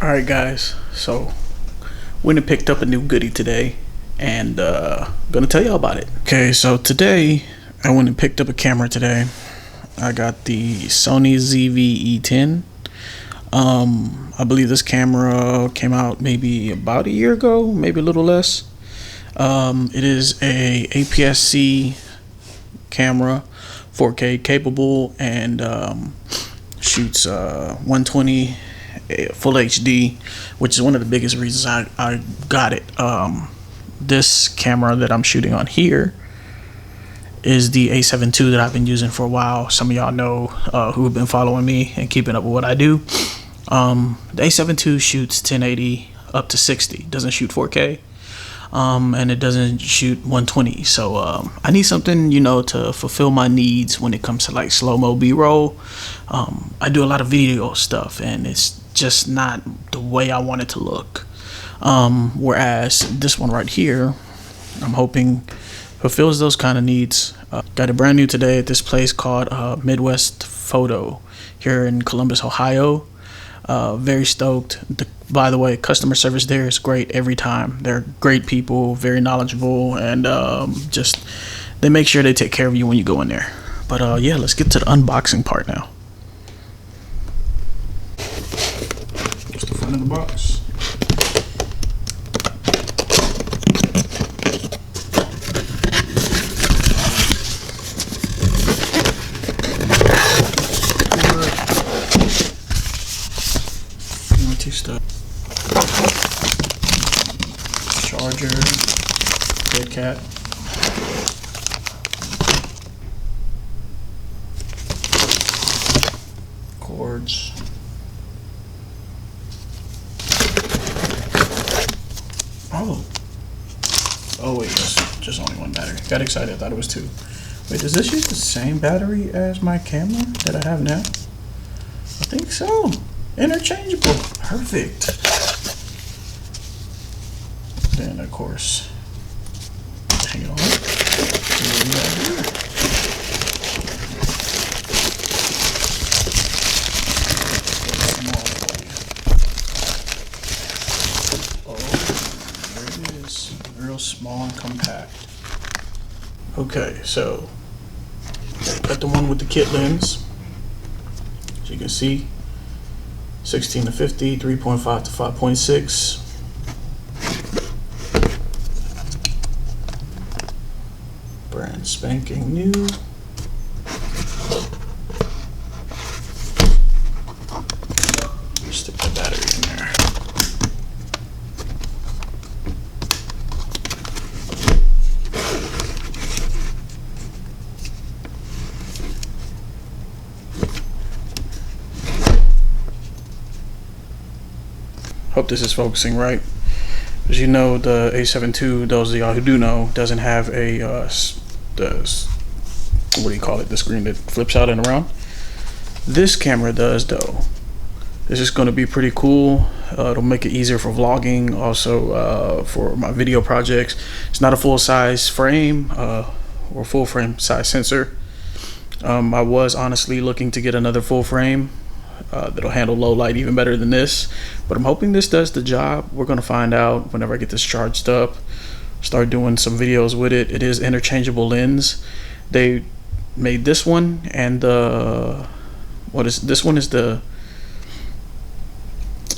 Alright guys, so went and picked up a new goodie today and gonna tell y'all about it. Okay, so today I went and picked up a camera today. I got the Sony ZV E10. I believe this camera came out maybe about a year ago, maybe a little less. It is a aps-c camera, 4K capable, and shoots 120 full HD, which is one of the biggest reasons I got it. This camera that I'm shooting on here is the A7 II that I've been using for a while. Some of y'all know who have been following me and keeping up with what I do. The A7 II shoots 1080 up to 60, doesn't shoot 4K, and it doesn't shoot 120. So I need something, to fulfill my needs when it comes to like slow-mo B-roll. I do a lot of video stuff and it's just not the way I want it to look. Whereas this one right here, I'm hoping fulfills those kind of needs. Got it brand new today at this place called Midwest Photo here in Columbus, Ohio. Very stoked. By the way, customer service there is great every time. They're great people, very knowledgeable, and just they make sure they take care of you when you go in there. But yeah, let's get to the unboxing part now. Here's the front of the box. Stuff. Charger, dead cat, cords, oh wait, that's just only one battery. Got excited, I thought it was two. Wait, does this use the same battery as my camera that I have now? I think so. Interchangeable. Perfect. Then of course, hang it on. Oh, there it is. Real small and compact. Okay, so got the one with the kit lens. As you can see, 16 to 50, 3.5 to 5.6. Brand spanking new. Stick the battery in there. Hope this is focusing right. As you know, the A7 II, those of y'all who do know, doesn't have a what do you call it, the screen that flips out and around. This camera does though. This is going to be pretty cool. It'll make it easier for vlogging, also for my video projects. It's not a full-size frame or full frame size sensor. I was honestly looking to get another full frame that'll handle low light even better than this, but I'm hoping this does the job. We're gonna find out whenever I get this charged up, start doing some videos with it. It is interchangeable lens. They made this one and this one is the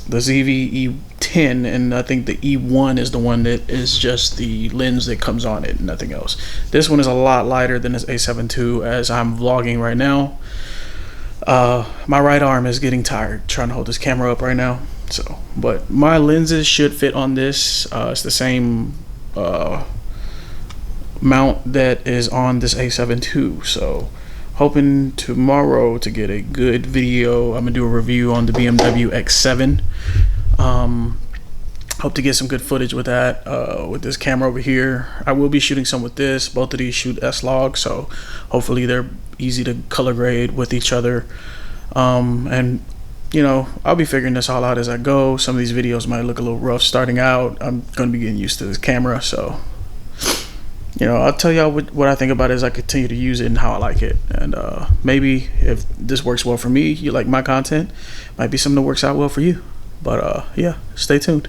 ZV E10, and I think the E1 is the one that is just the lens that comes on it, nothing else. This one is a lot lighter than this A7 II. As I'm vlogging right now, my right arm is getting tired trying to hold this camera up right now. So, but my lenses should fit on this. It's the same mount that is on this A7 II. So, hoping tomorrow to get a good video. I'm gonna do a review on the BMW X7. Hope to get some good footage with that, with this camera over here. I will be shooting some with this. Both of these shoot S-Log, so hopefully they're easy to color grade with each other. And I'll be figuring this all out as I go. Some of these videos might look a little rough starting out. I'm gonna be getting used to this camera, so I'll tell y'all what I think about it as I continue to use it and how I like it. And maybe if this works well for me, you like my content, might be something that works out well for you. But yeah, stay tuned.